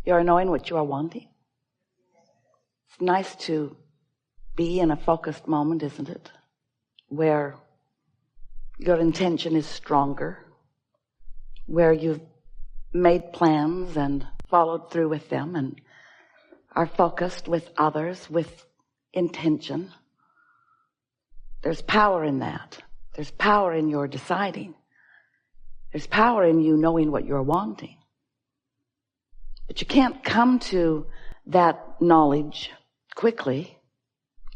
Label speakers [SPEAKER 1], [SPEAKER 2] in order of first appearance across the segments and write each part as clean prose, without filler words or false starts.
[SPEAKER 1] You are knowing what you are wanting. It's nice to be in a focused moment, isn't it? Where your intention is stronger, where you've made plans and followed through with them and are focused with others with intention. There's power in that. There's power in your deciding. There's power in you knowing what you're wanting. But you can't come to that knowledge quickly.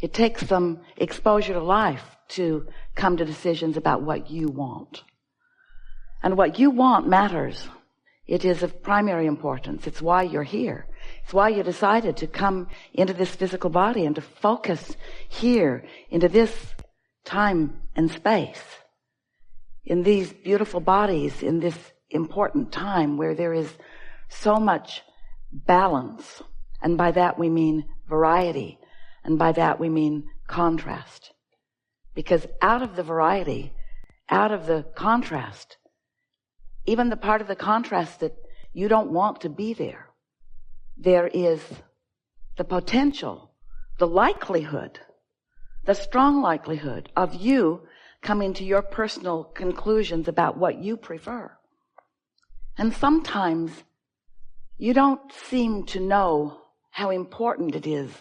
[SPEAKER 1] It takes some exposure to life to come to decisions about what you want. And what you want matters. It is of primary importance. It's why you're here. It's why you decided to come into this physical body and to focus here into this time and space, in these beautiful bodies, in this important time where there is so much balance. And by that we mean variety. And by that we mean contrast. Because out of the variety, out of the contrast, even the part of the contrast that you don't want to be there is the potential, the likelihood, the strong likelihood of you coming to your personal conclusions about what you prefer. And sometimes you don't seem to know how important it is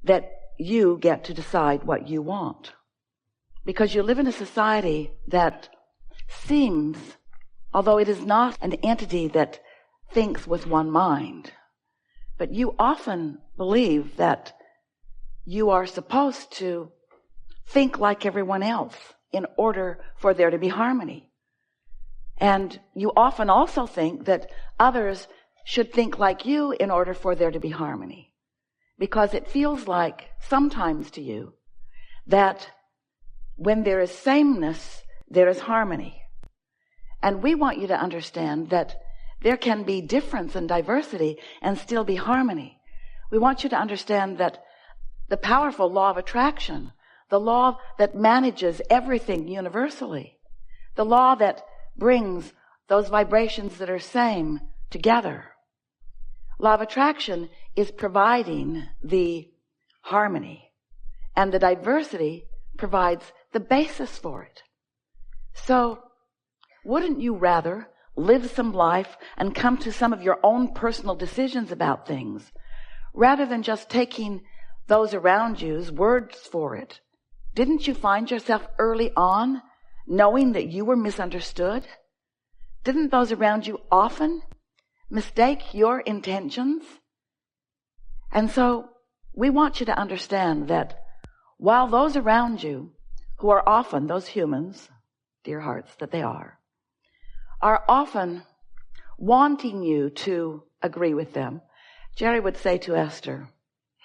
[SPEAKER 1] that you get to decide what you want. Because you live in a society that seems, although it is not an entity that thinks with one mind, but you often believe that you are supposed to think like everyone else in order for there to be harmony. And you often also think that others should think like you in order for there to be harmony. Because it feels like sometimes to you that when there is sameness, there is harmony. And we want you to understand that there can be difference and diversity and still be harmony. We want you to understand that the powerful law of attraction, the law that manages everything universally, the law that brings those vibrations that are same together. Law of attraction is providing the harmony, and the diversity provides the basis for it. So, wouldn't you rather live some life and come to some of your own personal decisions about things, rather than just taking those around you's words for it? Didn't you find yourself early on knowing that you were misunderstood? Didn't those around you often mistake your intentions? And so we want you to understand that while those around you, who are often those humans, dear hearts that they are often wanting you to agree with them, Jerry would say to Esther,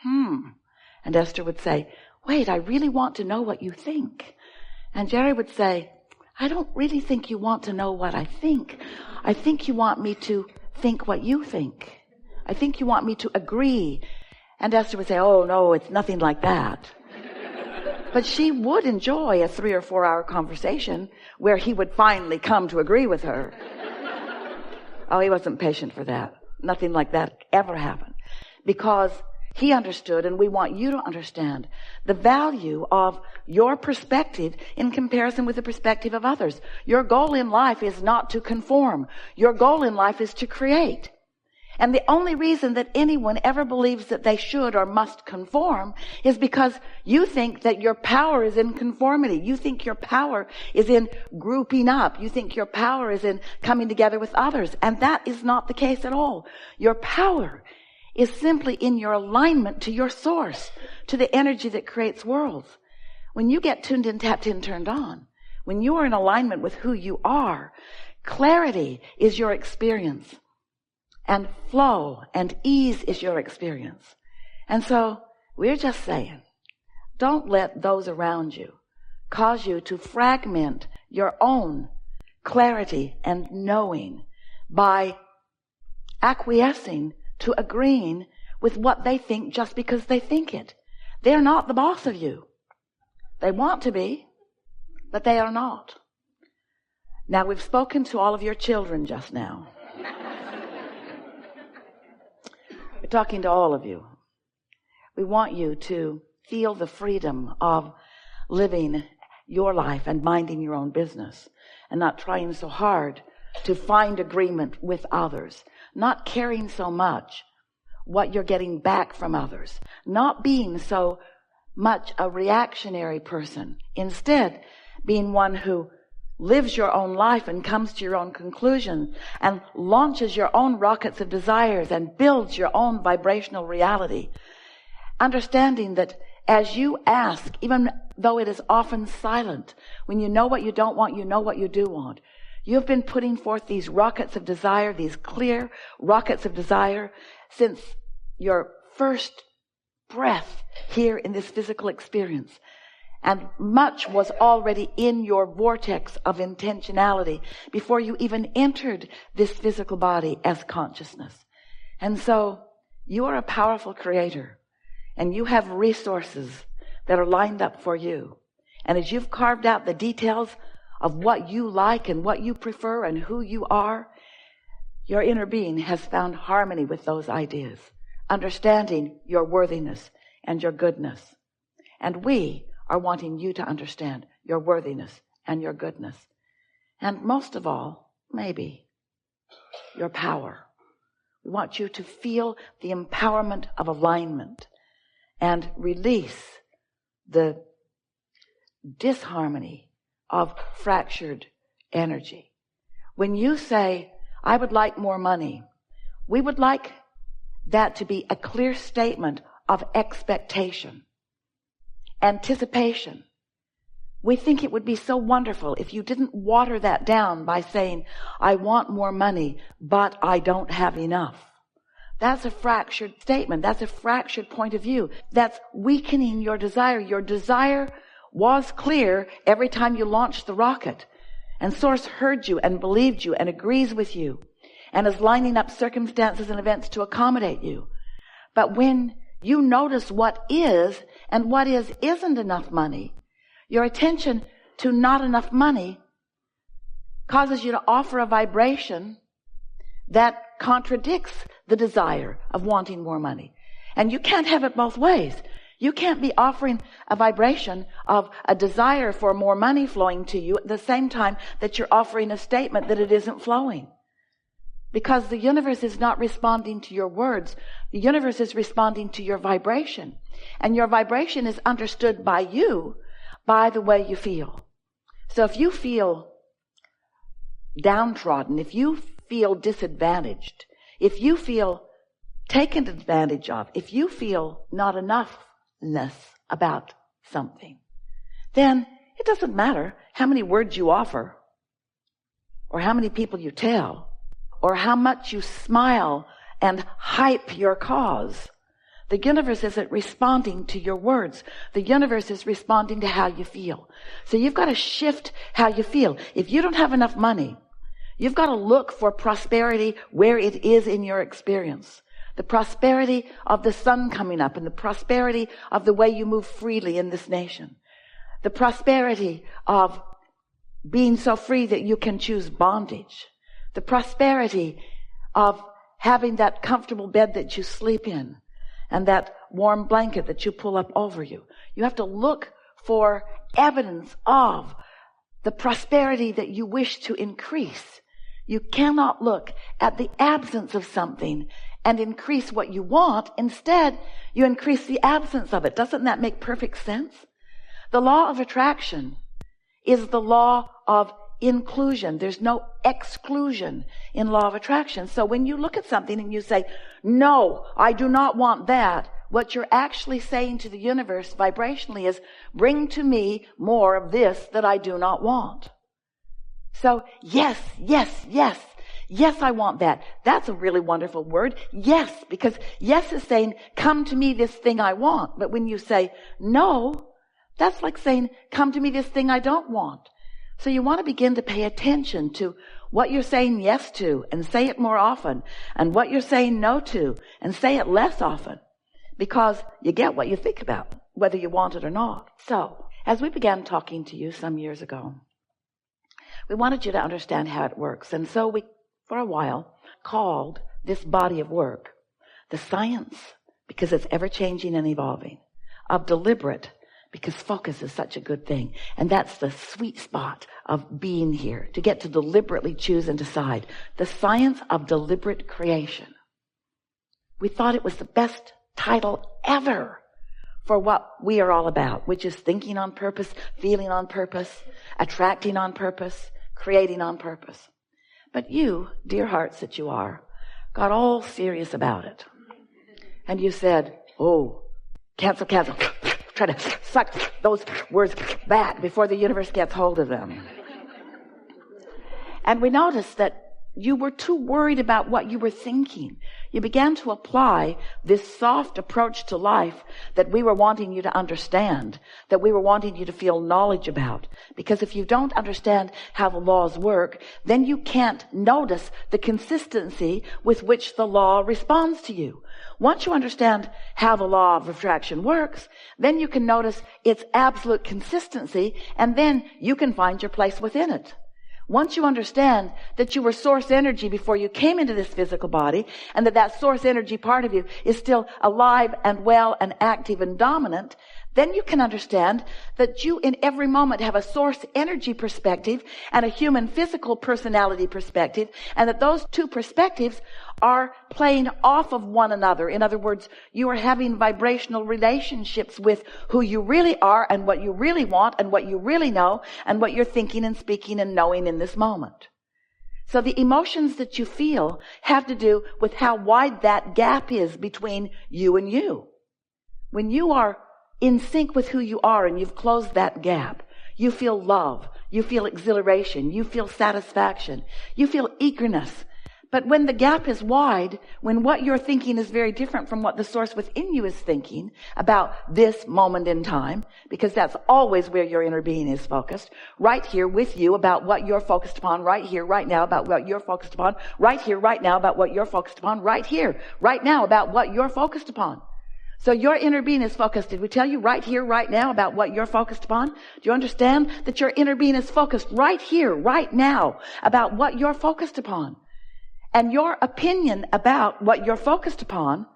[SPEAKER 1] and Esther would say, wait, I really want to know what you think. And Jerry would say, I don't really think you want to know what I think. I think you want me to think what you think. I think you want me to agree. And Esther would say, oh, no, it's nothing like that. But she would enjoy a 3 or 4 hour conversation where he would finally come to agree with her. Oh, he wasn't patient for that. Nothing like that ever happened. Because he understood, and we want you to understand, the value of your perspective in comparison with the perspective of others. Your goal in life is not to conform. Your goal in life is to create. And the only reason that anyone ever believes that they should or must conform is because you think that your power is in conformity. You think your power is in grouping up. You think your power is in coming together with others. And that is not the case at all. Your power is simply in your alignment to your source, to the energy that creates worlds. When you get tuned in, tapped in, turned on, when you are in alignment with who you are, clarity is your experience. And flow and ease is your experience. And so we're just saying, don't let those around you cause you to fragment your own clarity and knowing by acquiescing to agreeing with what they think just because they think it. They're not the boss of you. They want to be, but they are not. Now, we've spoken to all of your children just now. We're talking to all of you. We want you to feel the freedom of living your life and minding your own business and not trying so hard to find agreement with others, not caring so much what you're getting back from others, not being so much a reactionary person, instead being one who lives your own life and comes to your own conclusion and launches your own rockets of desires and builds your own vibrational reality. Understanding that as you ask, even though it is often silent, when you know what you don't want, you know what you do want. You've been putting forth these rockets of desire, these clear rockets of desire, since your first breath here in this physical experience. And much was already in your vortex of intentionality before you even entered this physical body as consciousness. And so you are a powerful creator, and you have resources that are lined up for you. And as you've carved out the details of what you like and what you prefer and who you are, your inner being has found harmony with those ideas, understanding your worthiness and your goodness. And we are wanting you to understand your worthiness and your goodness. And most of all, maybe, your power. We want you to feel the empowerment of alignment and release the disharmony of fractured energy. When you say, I would like more money, we would like that to be a clear statement of expectation, anticipation. We think it would be so wonderful if you didn't water that down by saying, I want more money, but I don't have enough. That's a fractured statement. That's a fractured point of view. That's weakening your desire. Your desire was clear every time you launched the rocket. And Source heard you and believed you and agrees with you and is lining up circumstances and events to accommodate you. But when you notice what is and what isn't enough money, your attention to not enough money causes you to offer a vibration that contradicts the desire of wanting more money. And you can't have it both ways. You can't be offering a vibration of a desire for more money flowing to you at the same time that you're offering a statement that it isn't flowing. Because the universe is not responding to your words. The universe is responding to your vibration. And your vibration is understood by you by the way you feel. So if you feel downtrodden, if you feel disadvantaged, if you feel taken advantage of, if you feel not enoughness about something, then it doesn't matter how many words you offer or how many people you tell or how much you smile and hype your cause. The universe isn't responding to your words. The universe is responding to how you feel. So you've got to shift how you feel. If you don't have enough money, you've got to look for prosperity where it is in your experience. The prosperity of the sun coming up and the prosperity of the way you move freely in this nation. The prosperity of being so free that you can choose bondage. The prosperity of having that comfortable bed that you sleep in and that warm blanket that you pull up over you. You have to look for evidence of the prosperity that you wish to increase. You cannot look at the absence of something and increase what you want. Instead, you increase the absence of it. Doesn't that make perfect sense? The law of attraction is the law of inclusion. There's no exclusion in law of attraction. So when you look at something and you say, no, I do not want that, what you're actually saying to the universe vibrationally is, bring to me more of this that I do not want. So yes, yes, yes. Yes, I want that. That's a really wonderful word. Yes, because yes is saying, come to me this thing I want. But when you say no, that's like saying, come to me this thing I don't want. So you want to begin to pay attention to what you're saying yes to and say it more often, and what you're saying no to and say it less often, because you get what you think about, whether you want it or not. So as we began talking to you some years ago, we wanted you to understand how it works. And so we, for a while, called this body of work The science, because it's ever-changing and evolving. Of deliberate, because focus is such a good thing. And that's the sweet spot of being here, to get to deliberately choose and decide. The science of deliberate creation. We thought it was the best title ever for what we are all about, which is thinking on purpose, feeling on purpose, attracting on purpose, creating on purpose. But you, dear hearts that you are, got all serious about it. And you said, oh, cancel. Try to suck those words back before the universe gets hold of them. And we noticed that you were too worried about what you were thinking. You began to apply this soft approach to life that we were wanting you to understand, that we were wanting you to feel knowledge about. Because if you don't understand how the laws work, then you can't notice the consistency with which the law responds to you. Once you understand how the law of attraction works, then you can notice its absolute consistency, and then you can find your place within it. Once you understand that you were source energy before you came into this physical body, and that source energy part of you is still alive and well and active and dominant, then you can understand that you in every moment have a source energy perspective and a human physical personality perspective, and that those two perspectives are playing off of one another. In other words, you are having vibrational relationships with who you really are and what you really want and what you really know and what you're thinking and speaking and knowing in this moment. So the emotions that you feel have to do with how wide that gap is between you and you. When you are in sync with who you are and you've closed that gap, you feel love, you feel exhilaration, you feel satisfaction, you feel eagerness. But when the gap is wide, when what you're thinking is very different from what the source within you is thinking about this moment in time, because that's always where your inner being is focused, right here with you about what you're focused upon, right here, right now about what you're focused upon, right here, right now about what you're focused upon, right here, right now about what you're focused upon. So your inner being is focused. Did we tell you right here, right now about what you're focused upon? Do you understand that your inner being is focused right here, right now about what you're focused upon? And your opinion about what you're focused upon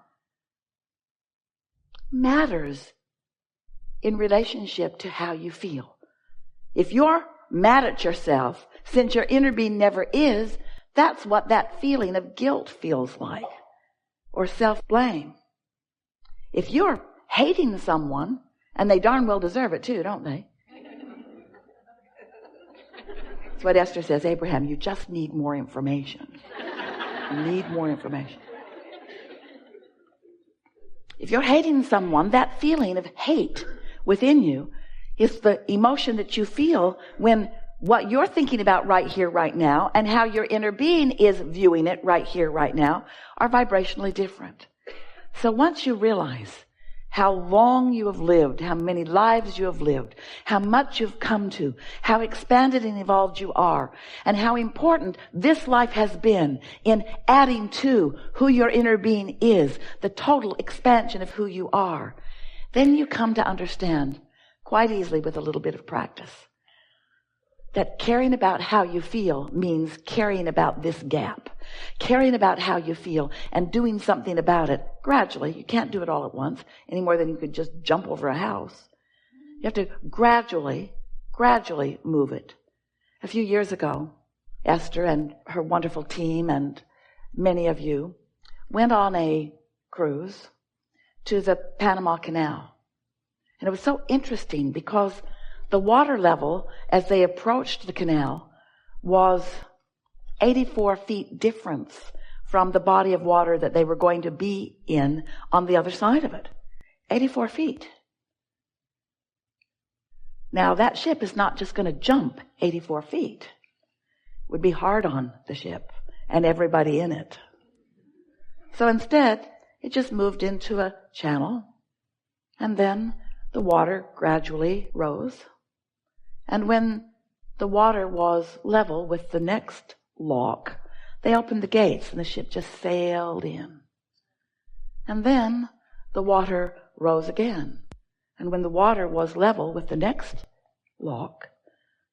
[SPEAKER 1] matters in relationship to how you feel. If you're mad at yourself, since your inner being never is, that's what that feeling of guilt feels like, or self-blame. If you're hating someone, and they darn well deserve it too, don't they? That's what Esther says, Abraham, you just need more information. You need more information. If you're hating someone, that feeling of hate within you is the emotion that you feel when what you're thinking about right here, right now, and how your inner being is viewing it right here, right now, are vibrationally different. So once you realize how long you have lived, how many lives you have lived, how much you've come to, how expanded and evolved you are, and how important this life has been in adding to who your inner being is, the total expansion of who you are, then you come to understand quite easily with a little bit of practice that caring about how you feel means caring about this gap. Caring about how you feel and doing something about it gradually. You can't do it all at once any more than you could just jump over a house. You have to gradually move it. A few years ago, Esther and her wonderful team and many of you went on a cruise to the Panama Canal. And it was so interesting because the water level as they approached the canal was 84 feet difference from the body of water that they were going to be in on the other side of it. 84 feet. Now that ship is not just going to jump 84 feet. It would be hard on the ship and everybody in it. So instead, it just moved into a channel, and then the water gradually rose. And when the water was level with the next lock, they opened the gates and the ship just sailed in. And then the water rose again. And when the water was level with the next lock,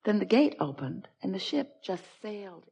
[SPEAKER 1] then the gate opened and the ship just sailed